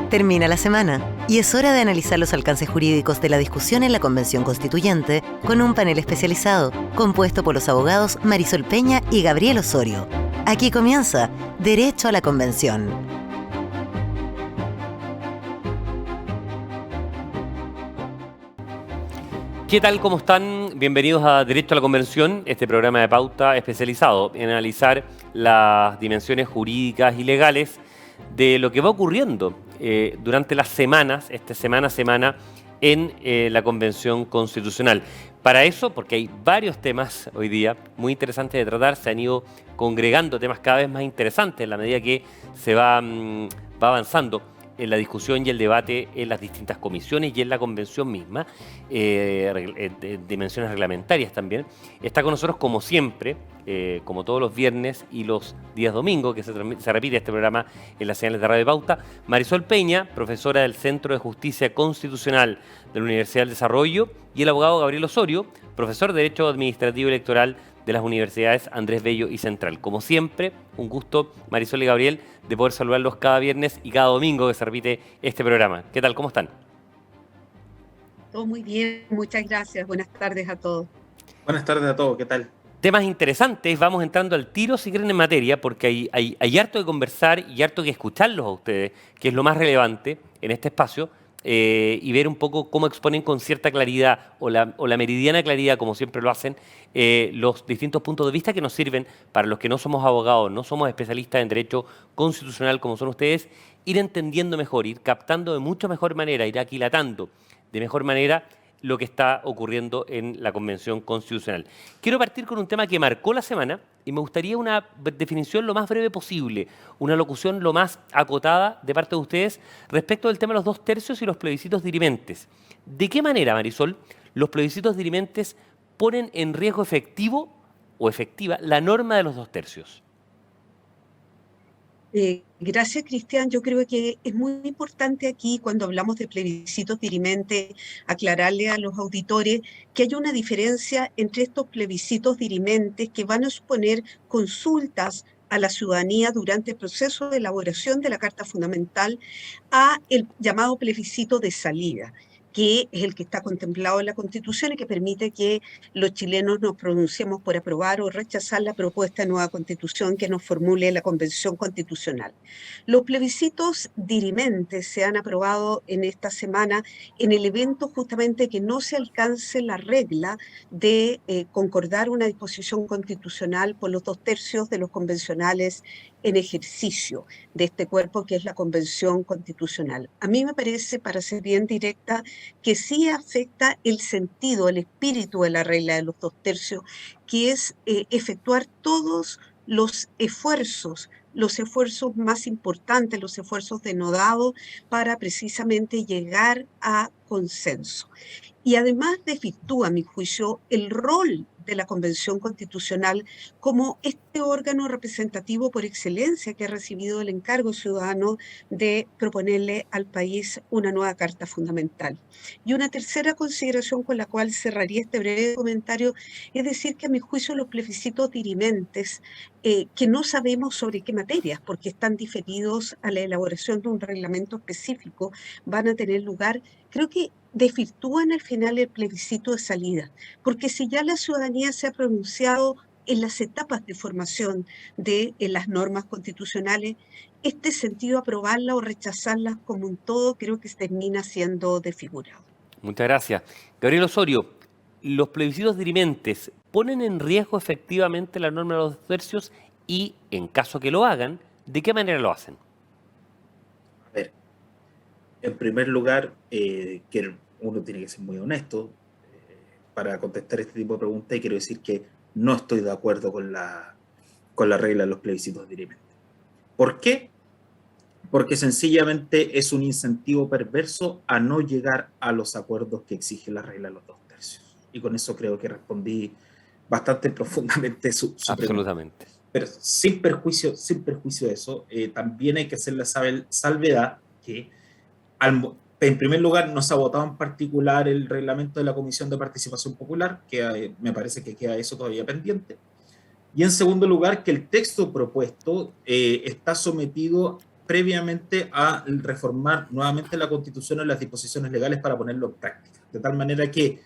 Termina la semana y es hora de analizar los alcances jurídicos de la discusión en la Convención Constituyente con un panel especializado compuesto por los abogados Marisol Peña y Gabriel Osorio. Aquí comienza Derecho a la Convención. ¿Qué tal? ¿Cómo están? Bienvenidos a Derecho a la Convención, este programa de pauta especializado en analizar las dimensiones jurídicas y legales de lo que va ocurriendo durante las semanas, semana a semana, en la Convención Constitucional. Para eso, porque hay varios temas hoy día muy interesantes de tratar, se han ido congregando temas cada vez más interesantes en la medida que se va avanzando en la discusión y el debate en las distintas comisiones y en la convención misma, dimensiones reglamentarias también. Está con nosotros, como siempre, como todos los viernes y los días domingos, que se repite este programa en las señales de Radio Pauta, Marisol Peña, profesora del Centro de Justicia Constitucional de la Universidad del Desarrollo, y el abogado Gabriel Osorio, profesor de Derecho Administrativo Electoral de las universidades Andrés Bello y Central. Como siempre, un gusto, Marisol y Gabriel, de poder saludarlos cada viernes y cada domingo que se repite este programa. ¿Qué tal? ¿Cómo están? Todo muy bien, muchas gracias. Buenas tardes a todos. Buenas tardes a todos, ¿qué tal? Temas interesantes, vamos entrando al tiro si quieren en materia, porque hay harto que conversar y harto que escucharlos a ustedes, que es lo más relevante en este espacio, y ver un poco cómo exponen con cierta claridad o la meridiana claridad, como siempre lo hacen, los distintos puntos de vista que nos sirven para los que no somos abogados, no somos especialistas en derecho constitucional como son ustedes, ir entendiendo mejor, ir captando de mucha mejor manera, ir aquilatando de mejor manera lo que está ocurriendo en la Convención Constitucional. Quiero partir con un tema que marcó la semana y me gustaría una definición lo más breve posible, una locución lo más acotada de parte de ustedes respecto del tema de los 2/3 y los plebiscitos dirimentes. ¿De qué manera, Marisol, los plebiscitos dirimentes ponen en riesgo efectivo o efectiva la norma de los 2/3? Gracias, Cristian. Yo creo que es muy importante aquí, cuando hablamos de plebiscitos dirimentes, aclararle a los auditores que hay una diferencia entre estos plebiscitos dirimentes que van a suponer consultas a la ciudadanía durante el proceso de elaboración de la Carta Fundamental a el llamado plebiscito de salida, que es el que está contemplado en la Constitución y que permite que los chilenos nos pronunciemos por aprobar o rechazar la propuesta de nueva Constitución que nos formule la Convención Constitucional. Los plebiscitos dirimentes se han aprobado en esta semana en el evento justamente que no se alcance la regla de concordar una disposición constitucional por los 2/3 de los convencionales en ejercicio de este cuerpo que es la Convención Constitucional. A mí me parece, para ser bien directa, que sí afecta el sentido, el espíritu de la regla de los 2/3, que es efectuar todos los esfuerzos más importantes, los esfuerzos denodados para precisamente llegar a consenso. Y además desvirtúa, a mi juicio, el rol de la Convención Constitucional como este órgano representativo por excelencia que ha recibido el encargo ciudadano de proponerle al país una nueva Carta Fundamental. Y una tercera consideración con la cual cerraría este breve comentario es decir que a mi juicio los plebiscitos dirimentes, que no sabemos sobre qué materias, porque están diferidos a la elaboración de un reglamento específico, van a tener lugar, creo que desvirtúan al final el plebiscito de salida, porque si ya la ciudadanía se ha pronunciado en las etapas de formación de las normas constitucionales, este sentido aprobarla o rechazarlas como un todo creo que termina siendo desfigurado. Muchas gracias. Gabriel Osorio, ¿los plebiscitos dirimentes ponen en riesgo efectivamente la norma de los 2/3 y, en caso que lo hagan, de qué manera lo hacen? A ver, en primer lugar, que uno tiene que ser muy honesto para contestar este tipo de preguntas, y quiero decir que no estoy de acuerdo con la regla de los plebiscitos dirimentes. ¿Por qué? Porque sencillamente es un incentivo perverso a no llegar a los acuerdos que exige la regla de los 2/3. Y con eso creo que respondí bastante profundamente su Absolutamente. pregunta. Pero sin perjuicio de eso, también hay que hacer la salvedad que en primer lugar no se ha votado en particular el reglamento de la Comisión de Participación Popular, que me parece que queda eso todavía pendiente. Y en segundo lugar, que el texto propuesto está sometido previamente a reformar nuevamente la Constitución en las disposiciones legales para ponerlo en práctica. De tal manera que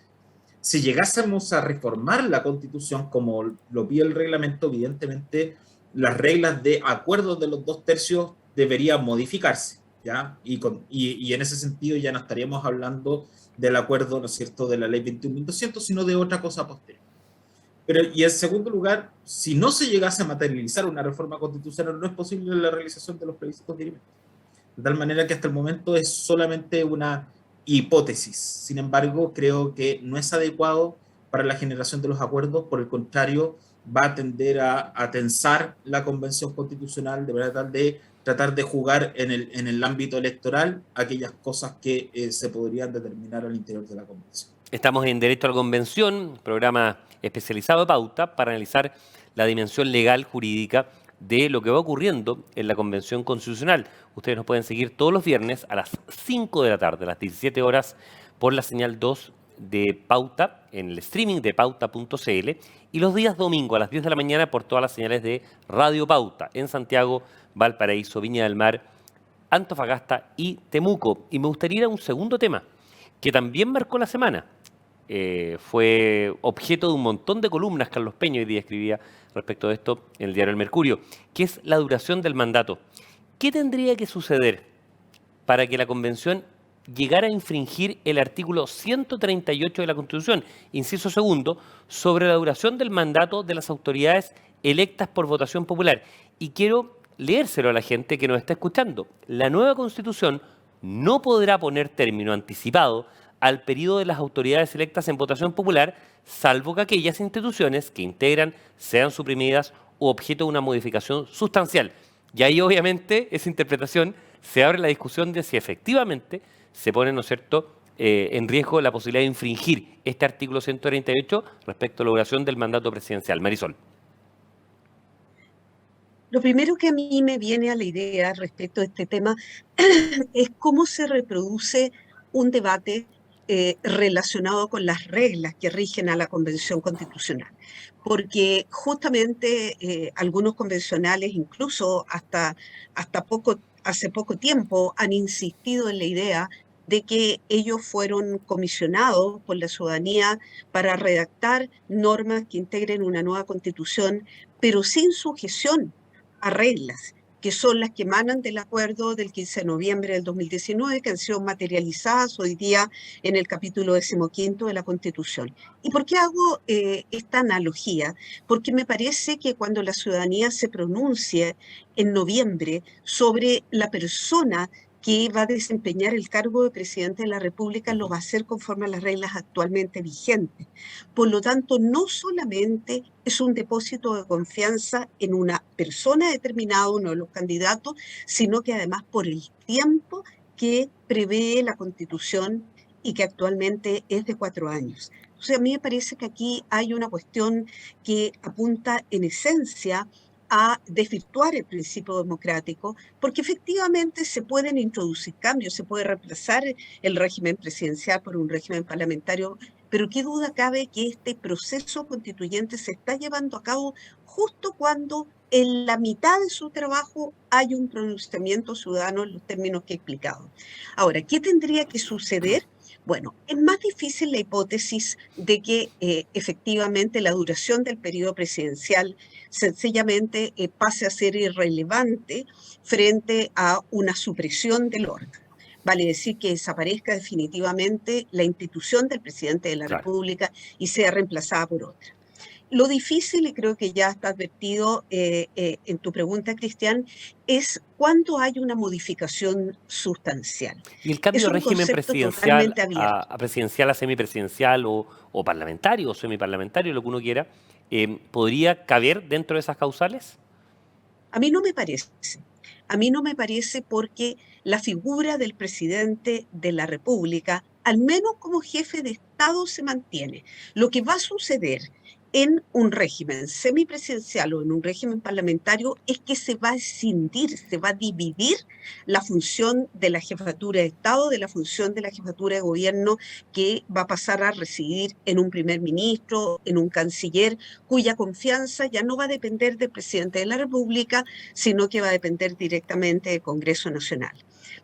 si llegásemos a reformar la Constitución como lo pide el reglamento, evidentemente las reglas de acuerdo de los 2/3 deberían modificarse, ¿ya? Y en ese sentido ya no estaríamos hablando del acuerdo, ¿no es cierto?, de la ley 21.200, sino de otra cosa posterior. Y en segundo lugar, si no se llegase a materializar una reforma constitucional, no es posible la realización de los plebiscitos dirimentes. De tal manera que hasta el momento es solamente una hipótesis. Sin embargo, creo que no es adecuado para la generación de los acuerdos, por el contrario, va a tender a tensar la convención constitucional de manera tal de tratar de jugar en el ámbito electoral aquellas cosas que se podrían determinar al interior de la convención. Estamos en Derecho a la Convención, programa especializado de Pauta para analizar la dimensión legal, jurídica de lo que va ocurriendo en la Convención Constitucional. Ustedes nos pueden seguir todos los viernes a las 5 de la tarde, a las 17 horas, por la señal 2 de Pauta, en el streaming de pauta.cl, y los días domingo a las 10 de la mañana por todas las señales de Radio Pauta, en Santiago, Valparaíso, Viña del Mar, Antofagasta y Temuco. Y me gustaría ir a un segundo tema, que también marcó la semana. Fue objeto de un montón de columnas. Carlos Peña hoy día escribía respecto de esto en el diario El Mercurio, que es la duración del mandato. ¿Qué tendría que suceder para que la Convención llegara a infringir el artículo 138 de la Constitución, inciso segundo, sobre la duración del mandato de las autoridades electas por votación popular? Y quiero leérselo a la gente que nos está escuchando. La nueva Constitución no podrá poner término anticipado al periodo de las autoridades electas en votación popular, salvo que aquellas instituciones que integran sean suprimidas u objeto de una modificación sustancial. Y ahí, obviamente, esa interpretación se abre la discusión de si efectivamente se pone, ¿no es cierto?, en riesgo la posibilidad de infringir este artículo 138 respecto a la duración del mandato presidencial. Marisol. Lo primero que a mí me viene a la idea respecto a este tema es cómo se reproduce un debate relacionado con las reglas que rigen a la Convención Constitucional. Porque justamente algunos convencionales, incluso hace poco tiempo, han insistido en la idea de que ellos fueron comisionados por la ciudadanía para redactar normas que integren una nueva Constitución, pero sin sujeción a reglas, que son las que emanan del acuerdo del 15 de noviembre del 2019, que han sido materializadas hoy día en el capítulo 15 de la Constitución. ¿Y por qué hago esta analogía? Porque me parece que cuando la ciudadanía se pronuncie en noviembre sobre la persona que va a desempeñar el cargo de presidente de la República, lo va a hacer conforme a las reglas actualmente vigentes. Por lo tanto, no solamente es un depósito de confianza en una persona determinada, uno de los candidatos, sino que además por el tiempo que prevé la Constitución y que actualmente es de 4 años. O sea, a mí me parece que aquí hay una cuestión que apunta en esencia a desvirtuar el principio democrático, porque efectivamente se pueden introducir cambios, se puede reemplazar el régimen presidencial por un régimen parlamentario, pero qué duda cabe que este proceso constituyente se está llevando a cabo justo cuando en la mitad de su trabajo hay un pronunciamiento ciudadano en los términos que he explicado. Ahora, ¿qué tendría que suceder? Bueno, es más difícil la hipótesis de que efectivamente la duración del periodo presidencial sencillamente pase a ser irrelevante frente a una supresión del órgano. Vale decir que desaparezca definitivamente la institución del presidente de la República y sea reemplazada por otra. Lo difícil, y creo que ya está advertido en tu pregunta, Cristian, es cuando hay una modificación sustancial. ¿Y el cambio de régimen presidencial a presidencial a semipresidencial o parlamentario o semiparlamentario, lo que uno quiera, podría caber dentro de esas causales? A mí no me parece. A mí no me parece porque la figura del presidente de la República, al menos como jefe de Estado, se mantiene. Lo que va a suceder en un régimen semipresidencial o en un régimen parlamentario es que se va a escindir, se va a dividir la función de la jefatura de Estado de la función de la jefatura de gobierno, que va a pasar a residir en un primer ministro, en un canciller, cuya confianza ya no va a depender del presidente de la República, sino que va a depender directamente del Congreso Nacional.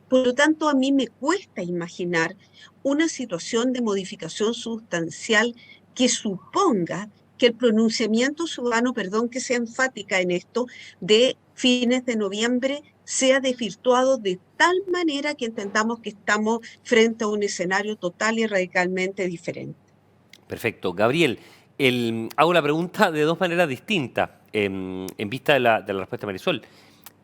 Por lo tanto, a mí me cuesta imaginar una situación de modificación sustancial que suponga que el pronunciamiento ciudadano, perdón que sea enfática en esto, de fines de noviembre sea desvirtuado de tal manera que entendamos que estamos frente a un escenario total y radicalmente diferente. Perfecto. Gabriel, hago la pregunta de dos maneras distintas en vista de la respuesta de Marisol.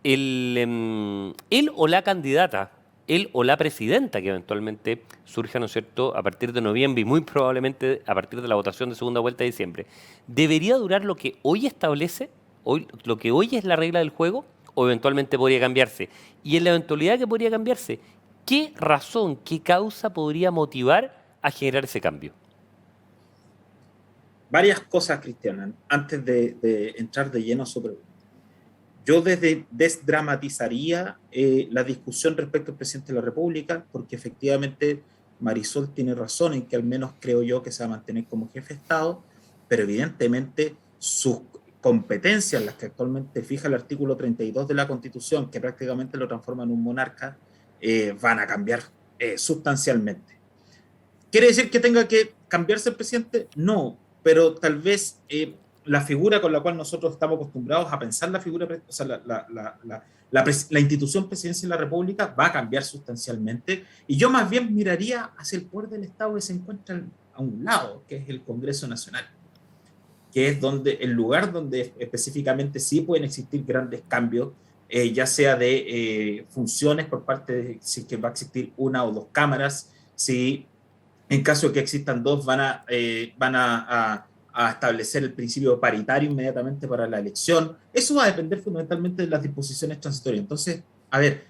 Él o la candidata, él o la presidenta que eventualmente surja, ¿no es cierto?, a partir de noviembre y muy probablemente a partir de la votación de segunda vuelta de diciembre, ¿debería durar lo que hoy establece, lo que hoy es la regla del juego, o eventualmente podría cambiarse? Y en la eventualidad que podría cambiarse, ¿qué razón, qué causa podría motivar a generar ese cambio? Varias cosas, Cristiana, antes de entrar de lleno a su pregunta. Yo desdramatizaría la discusión respecto al presidente de la República, porque efectivamente Marisol tiene razón en que al menos creo yo que se va a mantener como jefe de Estado, pero evidentemente sus competencias, las que actualmente fija el artículo 32 de la Constitución, que prácticamente lo transforma en un monarca, van a cambiar sustancialmente. ¿Quiere decir que tenga que cambiarse el presidente? No, pero tal vez la figura con la cual nosotros estamos acostumbrados a pensar la figura, o sea, la institución presidencia de la República va a cambiar sustancialmente, y yo más bien miraría hacia el poder del Estado que se encuentra a un lado, que es el Congreso Nacional, que es el lugar donde específicamente sí pueden existir grandes cambios, ya sea de funciones por parte de si que va a existir una o dos cámaras, si en caso de que existan dos van a establecer el principio paritario inmediatamente para la elección. Eso va a depender fundamentalmente de las disposiciones transitorias. Entonces, a ver,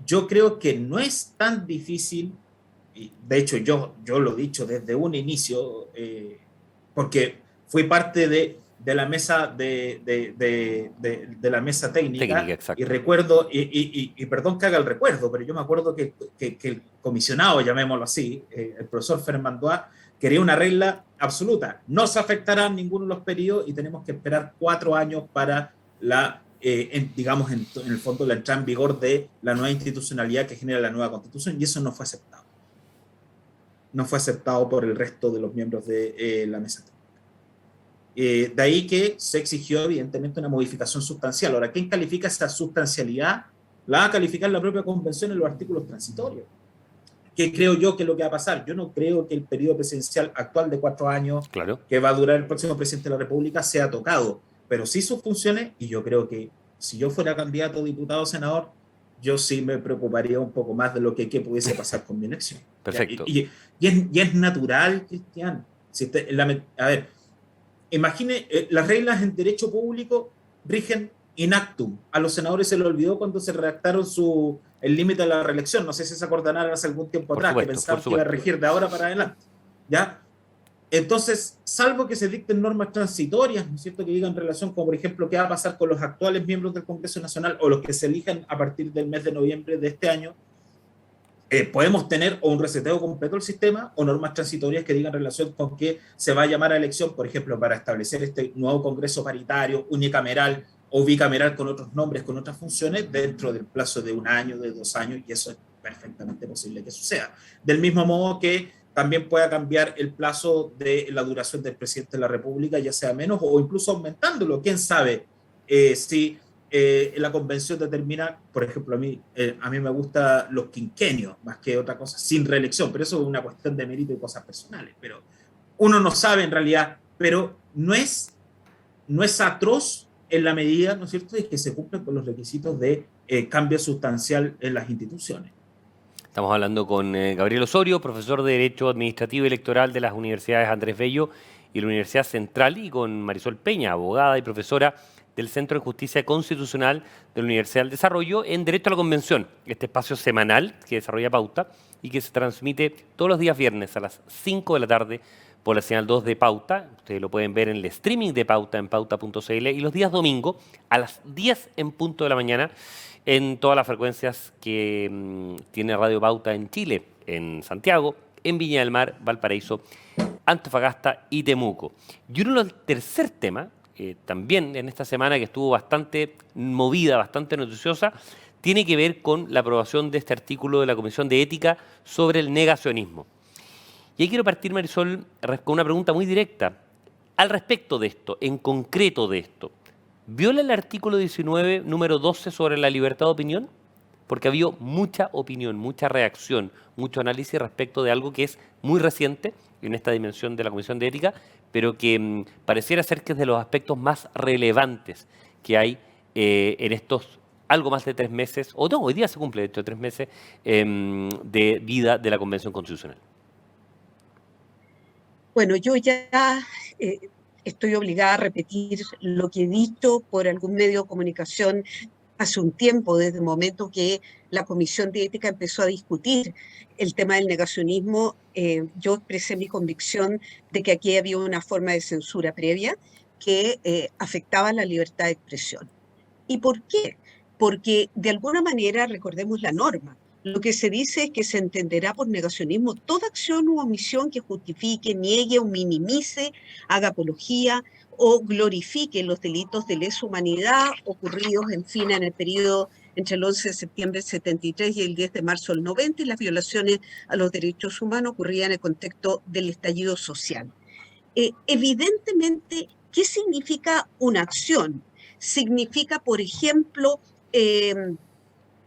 yo creo que no es tan difícil, y de hecho yo lo he dicho desde un inicio, porque fui parte de la mesa de la mesa técnica y recuerdo, y perdón que haga el recuerdo, pero yo me acuerdo que el comisionado, llamémoslo así, el profesor Fermandois, quería una regla absoluta. No se afectará ninguno de los periodos y tenemos que esperar 4 años para digamos, en el fondo, la entrada en vigor de la nueva institucionalidad que genera la nueva Constitución, y eso no fue aceptado. No fue aceptado por el resto de los miembros de la mesa técnica. De ahí que se exigió, evidentemente, una modificación sustancial. Ahora, ¿quién califica esa sustancialidad? La va a calificar la propia Convención en los artículos transitorios. ¿Qué creo yo que es lo que va a pasar? Yo no creo que el periodo presidencial actual de 4 años, claro, que va a durar el próximo presidente de la República, sea tocado, pero sí sus funciones, y yo creo que si yo fuera candidato a diputado o senador, yo sí me preocuparía un poco más de lo que pudiese pasar con mi elección. Perfecto. Y es natural, Cristian. A ver, imagine, las reglas en derecho público rigen in actum. A los senadores se les olvidó cuando se redactaron el límite de la reelección. No sé si se acordarán hace algún tiempo atrás, que pensaban que iba a regir de ahora para adelante. ¿Ya? Entonces, salvo que se dicten normas transitorias, ¿no es cierto?, que digan relación con, por ejemplo, qué va a pasar con los actuales miembros del Congreso Nacional o los que se elijan a partir del mes de noviembre de este año, podemos tener o un reseteo completo del sistema o normas transitorias que digan relación con que se va a llamar a elección, por ejemplo, para establecer este nuevo Congreso paritario, unicameral o bicameral con otros nombres, con otras funciones, dentro del plazo de 1 año, de 2 años, y eso es perfectamente posible que suceda. Del mismo modo que también pueda cambiar el plazo de la duración del presidente de la República, ya sea menos o incluso aumentándolo. ¿Quién sabe si la convención determina, por ejemplo, a mí me gustan los quinquenios más que otra cosa, sin reelección, pero eso es una cuestión de mérito y cosas personales. Pero uno no sabe en realidad, pero no es atroz en la medida, ¿no es cierto?, de que se cumplen con los requisitos de cambio sustancial en las instituciones. Estamos hablando con Gabriel Osorio, profesor de Derecho Administrativo y Electoral de las Universidades Andrés Bello y la Universidad Central, y con Marisol Peña, abogada y profesora del Centro de Justicia Constitucional de la Universidad del Desarrollo en Derecho a la Convención, este espacio semanal que desarrolla Pauta y que se transmite todos los días viernes a las 5 de la tarde por la señal 2 de Pauta. Ustedes lo pueden ver en el streaming de Pauta en pauta.cl y los días domingo a las 10 en punto de la mañana en todas las frecuencias que tiene Radio Pauta en Chile, en Santiago, en Viña del Mar, Valparaíso, Antofagasta y Temuco. Y el tercer tema, también en esta semana que estuvo bastante movida, bastante noticiosa, tiene que ver con la aprobación de este artículo de la Comisión de Ética sobre el negacionismo. Y ahí quiero partir, Marisol, con una pregunta muy directa. Al respecto de esto, en concreto de esto, ¿viola el artículo 19, número 12 sobre la libertad de opinión? Porque ha habido mucha opinión, mucha reacción, mucho análisis respecto de algo que es muy reciente en esta dimensión de la Comisión de Ética, pero que pareciera ser que es de los aspectos más relevantes que hay en estos algo más de 3 meses, o no, hoy día se cumple de hecho 3 meses de vida de la Convención Constitucional. Bueno, yo ya estoy obligada a repetir lo que he dicho por algún medio de comunicación hace un tiempo, desde el momento que la Comisión de Ética empezó a discutir el tema del negacionismo. Yo expresé mi convicción de que aquí había una forma de censura previa que afectaba la libertad de expresión. ¿Y por qué? Porque de alguna manera, recordemos la norma, lo que se dice es que se entenderá por negacionismo toda acción u omisión que justifique, niegue o minimice, haga apología o glorifique los delitos de lesa humanidad ocurridos, en fin, en el periodo entre el 11 de septiembre del 73 y el 10 de marzo del 90 y las violaciones a los derechos humanos ocurridas en el contexto del estallido social. Evidentemente, ¿qué significa una acción? Significa, por ejemplo,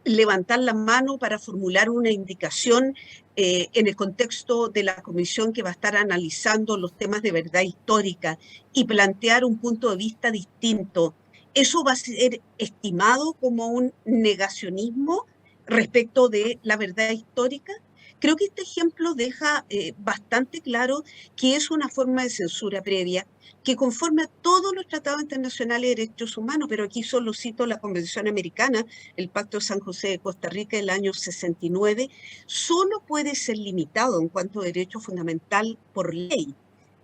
levantar la mano para formular una indicación en el contexto de la comisión que va a estar analizando los temas de verdad histórica y plantear un punto de vista distinto. ¿Eso va a ser estimado como un negacionismo respecto de la verdad histórica? Creo que este ejemplo deja bastante claro que es una forma de censura previa que conforme a todos los tratados internacionales de derechos humanos, pero aquí solo cito la Convención Americana, el Pacto de San José de Costa Rica del año 69, solo puede ser limitado en cuanto a derecho fundamental por ley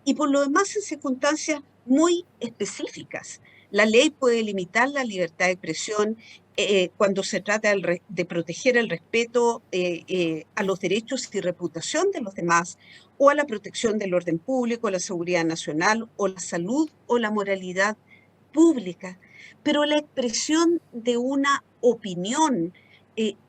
y por lo demás en circunstancias muy específicas. La ley puede limitar la libertad de expresión cuando se trata de proteger el respeto a los derechos y reputación de los demás, o a la protección del orden público, la seguridad nacional, o la salud o la moralidad pública. Pero la expresión de una opinión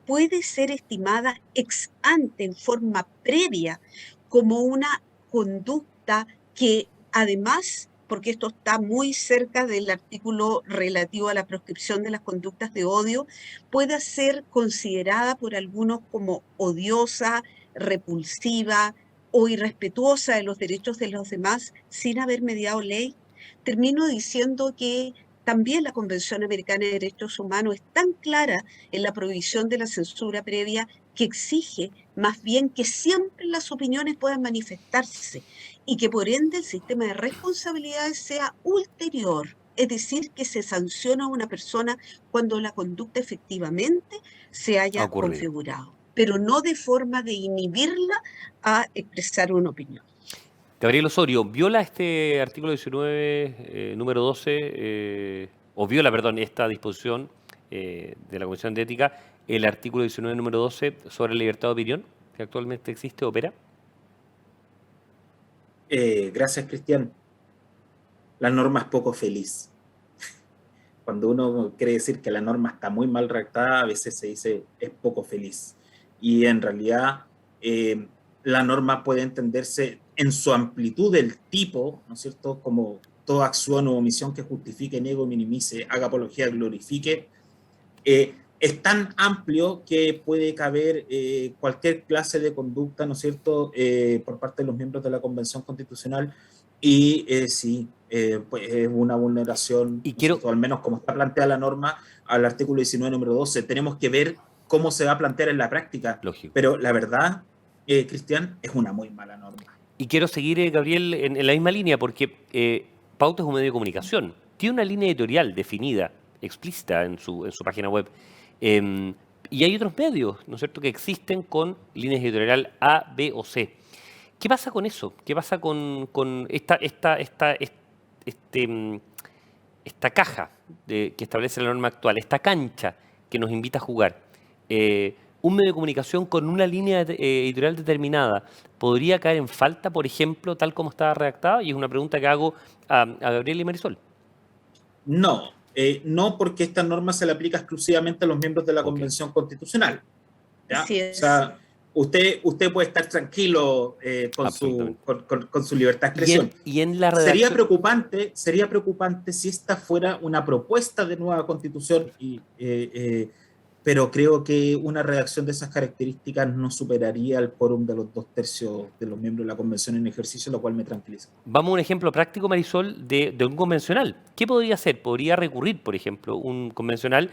puede ser estimada ex ante, en forma previa, como una conducta que además, porque esto está muy cerca del artículo relativo a la proscripción de las conductas de odio, pueda ser considerada por algunos como odiosa, repulsiva o irrespetuosa de los derechos de los demás sin haber mediado ley. Termino diciendo que también la Convención Americana de Derechos Humanos es tan clara en la prohibición de la censura previa que exige más bien que siempre las opiniones puedan manifestarse y que por ende el sistema de responsabilidades sea ulterior, es decir, que se sanciona a una persona cuando la conducta efectivamente se haya configurado, pero no de forma de inhibirla a expresar una opinión. Gabriel Osorio, ¿viola este artículo 19, número 12, o viola, perdón, esta disposición de la Comisión de Ética, el artículo 19, número 12, sobre la libertad de opinión, que actualmente existe, opera? Gracias, Cristian. La norma es poco feliz. Cuando uno quiere decir que la norma está muy mal redactada, a veces se dice es poco feliz. Y en realidad la norma puede entenderse en su amplitud del tipo, ¿no es cierto?, como toda acción o omisión que justifique, niegue o minimice, haga apología, glorifique. Es tan amplio que puede caber cualquier clase de conducta, ¿no es cierto?, por parte de los miembros de la Convención Constitucional, y sí, pues es una vulneración, o al menos como está planteada la norma, al artículo 19, número 12. Tenemos que ver cómo se va a plantear en la práctica. Lógico. Pero la verdad, Cristian, es una muy mala norma. Y quiero seguir, Gabriel, en la misma línea, porque Pauta es un medio de comunicación. Tiene una línea editorial definida, explícita en su página web. Y hay otros medios, ¿no es cierto?, que existen con líneas editorial A, B o C. ¿Qué pasa con eso? ¿Qué pasa con esta caja que establece la norma actual, esta cancha que nos invita a jugar? Un medio de comunicación con una línea editorial determinada podría caer en falta, por ejemplo, tal como estaba redactada, y es una pregunta que hago a Gabriel y Marisol. No, no, porque esta norma se le aplica exclusivamente a los miembros de la Ok. Convención Constitucional. ¿Ya? Así O es. sea, usted puede estar tranquilo Absolutamente. con su libertad de expresión. Y en la Sería redacción... preocupante si esta fuera una propuesta de nueva constitución, pero creo que una redacción de esas características no superaría el quórum de los 2/3 de los miembros de la convención en ejercicio, lo cual me tranquiliza. Vamos a un ejemplo práctico, Marisol, de un convencional. ¿Qué podría hacer? Podría recurrir, por ejemplo, un convencional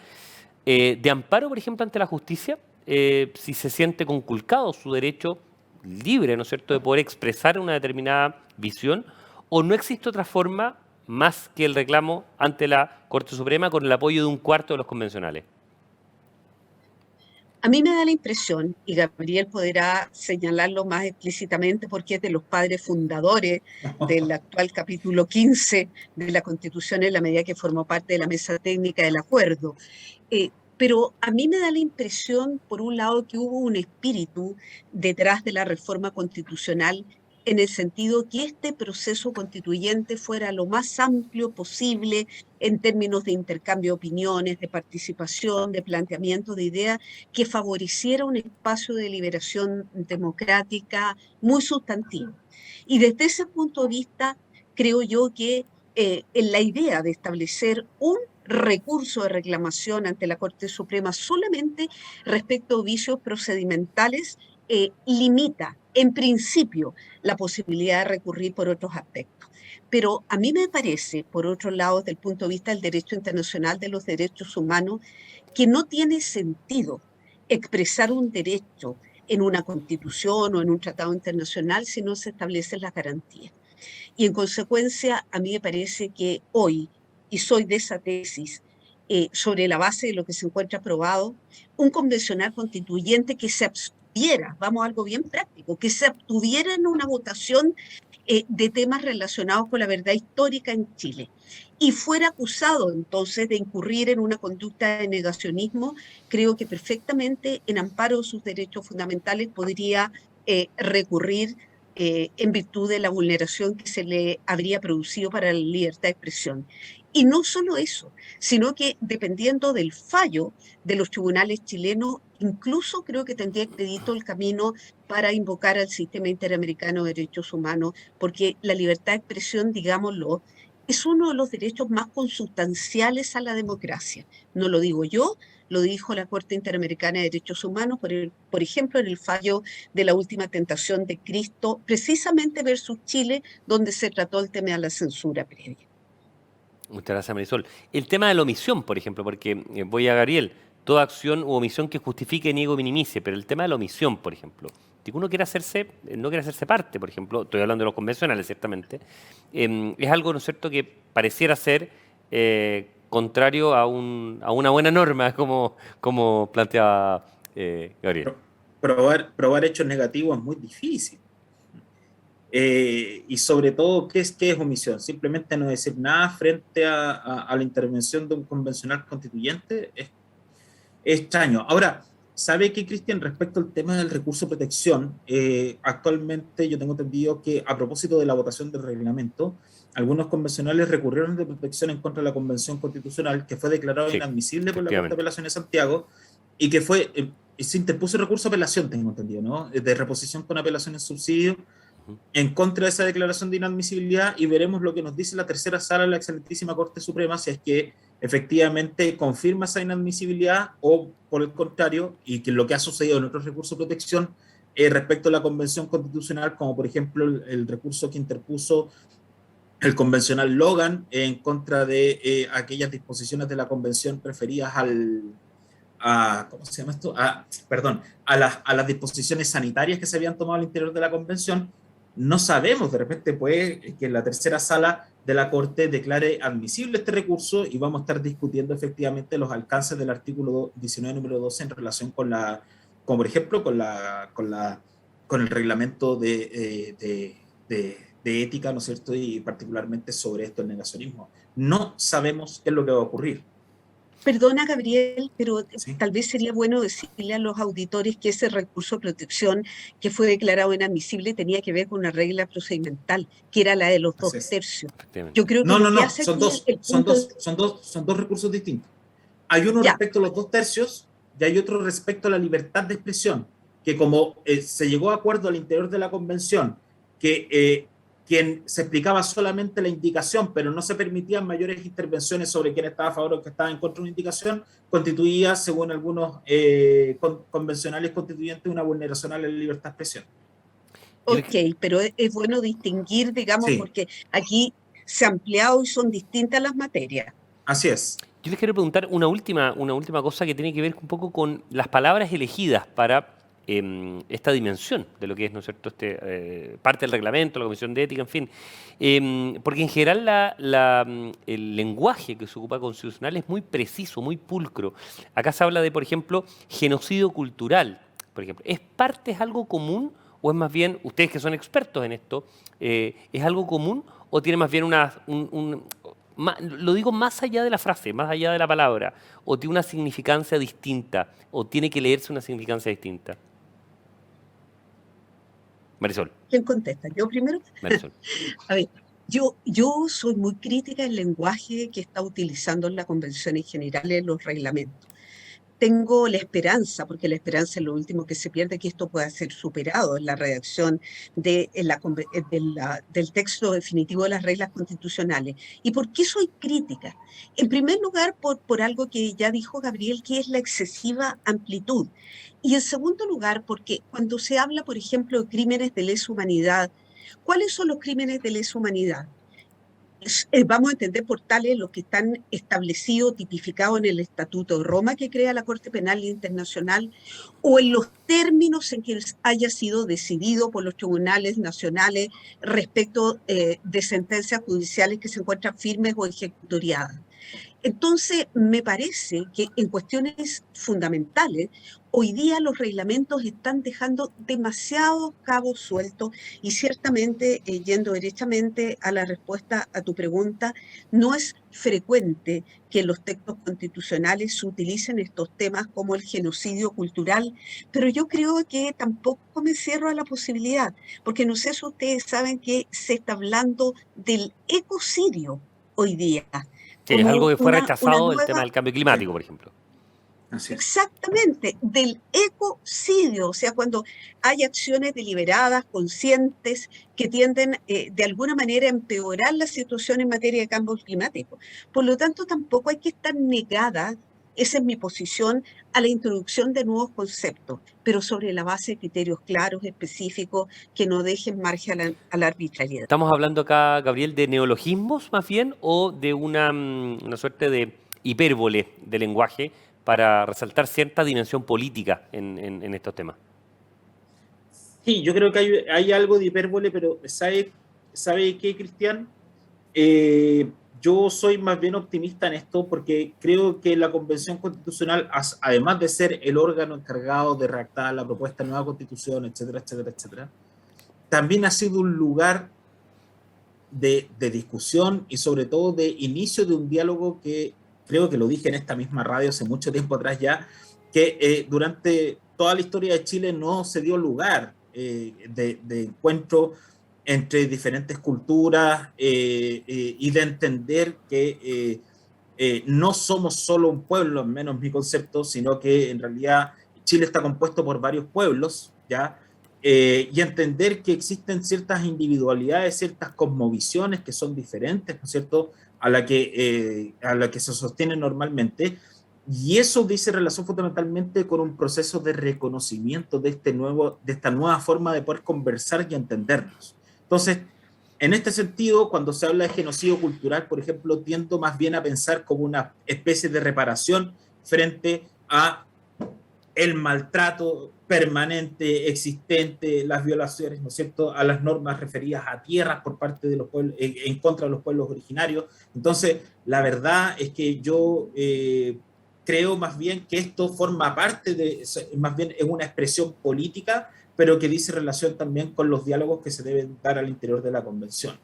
de amparo, por ejemplo, ante la justicia, si se siente conculcado su derecho libre, ¿no es cierto?, de poder expresar una determinada visión, o no existe otra forma más que el reclamo ante la Corte Suprema con el apoyo de un cuarto de los convencionales. A mí me da la impresión, y Gabriel podrá señalarlo más explícitamente porque es de los padres fundadores del actual capítulo 15 de la Constitución en la medida que formó parte de la mesa técnica del acuerdo. Pero a mí me da la impresión, por un lado, que hubo un espíritu detrás de la reforma constitucional en el sentido que este proceso constituyente fuera lo más amplio posible en términos de intercambio de opiniones, de participación, de planteamiento de ideas, que favoreciera un espacio de deliberación democrática muy sustantivo. Y desde ese punto de vista, creo yo que en la idea de establecer un recurso de reclamación ante la Corte Suprema solamente respecto a vicios procedimentales limita, en principio, la posibilidad de recurrir por otros aspectos. Pero a mí me parece, por otro lado, desde el punto de vista del derecho internacional de los derechos humanos, que no tiene sentido expresar un derecho en una constitución o en un tratado internacional si no se establecen las garantías. Y en consecuencia, a mí me parece que hoy, y soy de esa tesis, sobre la base de lo que se encuentra aprobado, un convencional constituyente que se abstuviera, vamos a algo bien práctico, que se abstuviera en una votación de temas relacionados con la verdad histórica en Chile y fuera acusado entonces de incurrir en una conducta de negacionismo, creo que perfectamente en amparo de sus derechos fundamentales podría recurrir en virtud de la vulneración que se le habría producido para la libertad de expresión. Y no solo eso, sino que dependiendo del fallo de los tribunales chilenos, incluso creo que tendría expedito el camino para invocar al sistema interamericano de derechos humanos, porque la libertad de expresión, digámoslo, es uno de los derechos más consustanciales a la democracia. No lo digo yo, lo dijo la Corte Interamericana de Derechos Humanos, por ejemplo, en el fallo de la última tentación de Cristo, precisamente versus Chile, donde se trató el tema de la censura previa. Muchas gracias, Marisol. El tema de la omisión, por ejemplo, porque voy a Gabriel, toda acción u omisión que justifique, niego, minimice, pero el tema de la omisión, por ejemplo, si uno quiere no quiere hacerse parte, por ejemplo, estoy hablando de los convencionales, ciertamente, es algo, ¿no es cierto?, que pareciera ser contrario a una buena norma, como planteaba Gabriel. Probar hechos negativos es muy difícil. Y sobre todo, ¿qué es omisión? Simplemente no decir nada frente a la intervención de un convencional constituyente es extraño. Ahora, ¿sabe qué, Cristian? Respecto al tema del recurso de protección, actualmente yo tengo entendido que a propósito de la votación del reglamento, algunos convencionales recurrieron de protección en contra de la Convención Constitucional, que fue declarado Sí, inadmisible por la Corte de efectivamente. Apelación de Santiago, y que fue, se interpuso recurso de apelación, tengo entendido, ¿no? De reposición con apelación en subsidio, Ujú. en contra de esa declaración de inadmisibilidad, y veremos lo que nos dice la tercera sala de la excelentísima Corte Suprema, si es que efectivamente confirma esa inadmisibilidad o por el contrario, y que lo que ha sucedido en otros recursos de protección respecto a la Convención Constitucional, como por ejemplo el recurso que interpuso el convencional Logan en contra de aquellas disposiciones de la Convención referidas ¿cómo se llama esto? Perdón, a las disposiciones sanitarias que se habían tomado al interior de la Convención. No sabemos, de repente puede que la tercera sala de la Corte declare admisible este recurso y vamos a estar discutiendo efectivamente los alcances del artículo 19, número 12 en relación con por ejemplo, con la con el reglamento de ética, ¿no es cierto? Y particularmente sobre esto, el negacionismo. No sabemos qué es lo que va a ocurrir. Perdona, Gabriel, pero ¿Sí? tal vez sería bueno decirle a los auditores que ese recurso de protección que fue declarado inadmisible tenía que ver con una regla procedimental, que era la de los Así dos es. tercios. Yo Efectivamente. creo que No, lo no, que no, hace aquí el punto es, son dos recursos distintos. Hay uno ya, respecto a los 2/3 y hay otro respecto a la libertad de expresión, que como se llegó a acuerdo al interior de la convención, que quien se explicaba solamente la indicación, pero no se permitían mayores intervenciones sobre quién estaba a favor o quién estaba en contra de una indicación, constituía, según algunos convencionales constituyentes, una vulneración a la libertad de expresión. Yo ok, les, pero es bueno distinguir, digamos, Sí, porque aquí se ha ampliado y son distintas las materias. así es. yo les quiero preguntar una última cosa que tiene que ver un poco con las palabras elegidas para esta dimensión de lo que es, ¿no es cierto?, parte del reglamento, la Comisión de Ética, en fin. Porque en general el lenguaje que se ocupa constitucional es muy preciso, muy pulcro. Acá se habla de, por ejemplo, genocidio cultural, por ejemplo. ¿Es algo común o es más bien, ustedes que son expertos en esto, es algo común o tiene más bien lo digo más allá de la frase, más allá de la palabra, o tiene una significancia distinta, o tiene que leerse una significancia distinta? Marisol, ¿Quién contesta? Yo primero. Marisol. A ver, yo soy muy crítica del lenguaje que está utilizando en la Convención en general en los reglamentos. Tengo la esperanza, porque la esperanza es lo último que se pierde, que esto pueda ser superado en la redacción del texto definitivo de las reglas constitucionales. ¿Y por qué soy crítica? En primer lugar, por algo que ya dijo Gabriel, que es la excesiva amplitud. Y en segundo lugar, porque cuando se habla, por ejemplo, de crímenes de lesa humanidad, ¿cuáles son los crímenes de lesa humanidad? Vamos a entender por tales los que están establecidos, tipificados en el Estatuto de Roma que crea la Corte Penal Internacional, o en los términos en que haya sido decidido por los tribunales nacionales respecto de sentencias judiciales que se encuentran firmes o ejecutoriadas. Entonces, me parece que en cuestiones fundamentales, hoy día los reglamentos están dejando demasiados cabos sueltos y ciertamente, yendo derechamente a la respuesta a tu pregunta, no es frecuente que en los textos constitucionales se utilicen estos temas como el genocidio cultural, pero yo creo que tampoco me cierro a la posibilidad, porque no sé si ustedes saben que se está hablando del ecocidio hoy día Sí, es algo como que fue una rechazado del tema nueva, del cambio Sí, climático, por ejemplo. así es. exactamente, del ecocidio, o sea, cuando hay acciones deliberadas, conscientes, que tienden de alguna manera a empeorar la situación en materia de cambio climático. Por lo tanto, tampoco hay que estar negada, esa es mi posición, a la introducción de nuevos conceptos, pero sobre la base de criterios claros, específicos, que no dejen margen a la arbitrariedad. ¿Estamos hablando acá, Gabriel, de neologismos más bien o de una suerte de hipérbole de lenguaje para resaltar cierta dimensión política en estos temas? Sí, yo creo que hay algo de hipérbole, pero ¿sabe qué, Cristian? Yo soy más bien optimista en esto porque creo que la Convención Constitucional, además de ser el órgano encargado de redactar la propuesta de nueva Constitución, etcétera, etcétera, etcétera, también ha sido un lugar de discusión y sobre todo de inicio de un diálogo que creo que lo dije en esta misma radio hace mucho tiempo atrás ya, que durante toda la historia de Chile no se dio lugar de encuentro entre diferentes culturas y de entender que no somos solo un pueblo, al menos mi concepto, sino que en realidad Chile está compuesto por varios pueblos, ¿ya? Y entender que existen ciertas individualidades, ciertas cosmovisiones que son diferentes, ¿no es cierto?, a la que se sostiene normalmente. Y eso dice relación fundamentalmente con un proceso de reconocimiento de esta nueva forma de poder conversar y entendernos. Entonces, en este sentido, cuando se habla de genocidio cultural, por ejemplo, tiendo más bien a pensar como una especie de reparación frente a el maltrato permanente, existente, las violaciones, ¿no es cierto?, a las normas referidas a tierras por parte de los pueblos, en contra de los pueblos originarios. Entonces, la verdad es que yo creo más bien que esto forma parte más bien es una expresión política pero que dice relación también con los diálogos que se deben dar al interior de la convención.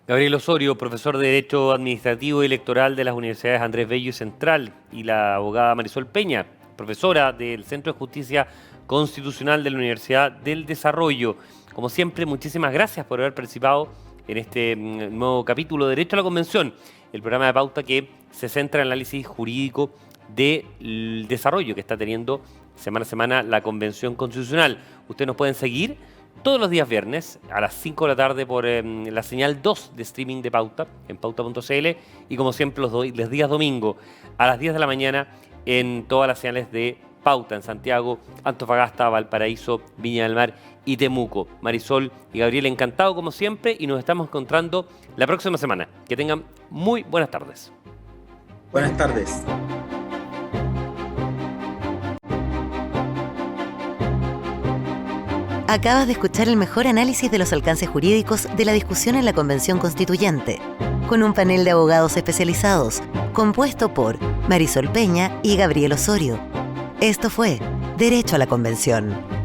Gabriel Osorio, profesor de Derecho Administrativo y Electoral de las Universidades Andrés Bello y Central, y la abogada Marisol Peña, profesora del Centro de Justicia Constitucional de la Universidad del Desarrollo. Como siempre, muchísimas gracias por haber participado en este nuevo capítulo de Derecho a la Convención, el programa de pauta que se centra en el análisis jurídico del desarrollo que está teniendo semana a semana la Convención Constitucional. Ustedes nos pueden seguir todos los días viernes a las 5 de la tarde por la señal 2 de streaming de Pauta, en pauta.cl, y como siempre los días domingo a las 10 de la mañana en todas las señales de Pauta, en Santiago, Antofagasta, Valparaíso, Viña del Mar y Temuco. Marisol y Gabriel, encantado como siempre, y nos estamos encontrando la próxima semana. Que tengan muy buenas tardes. Buenas tardes. Acabas de escuchar el mejor análisis de los alcances jurídicos de la discusión en la Convención Constituyente, con un panel de abogados especializados, compuesto por Marisol Peña y Gabriel Osorio. Esto fue Derecho a la Convención.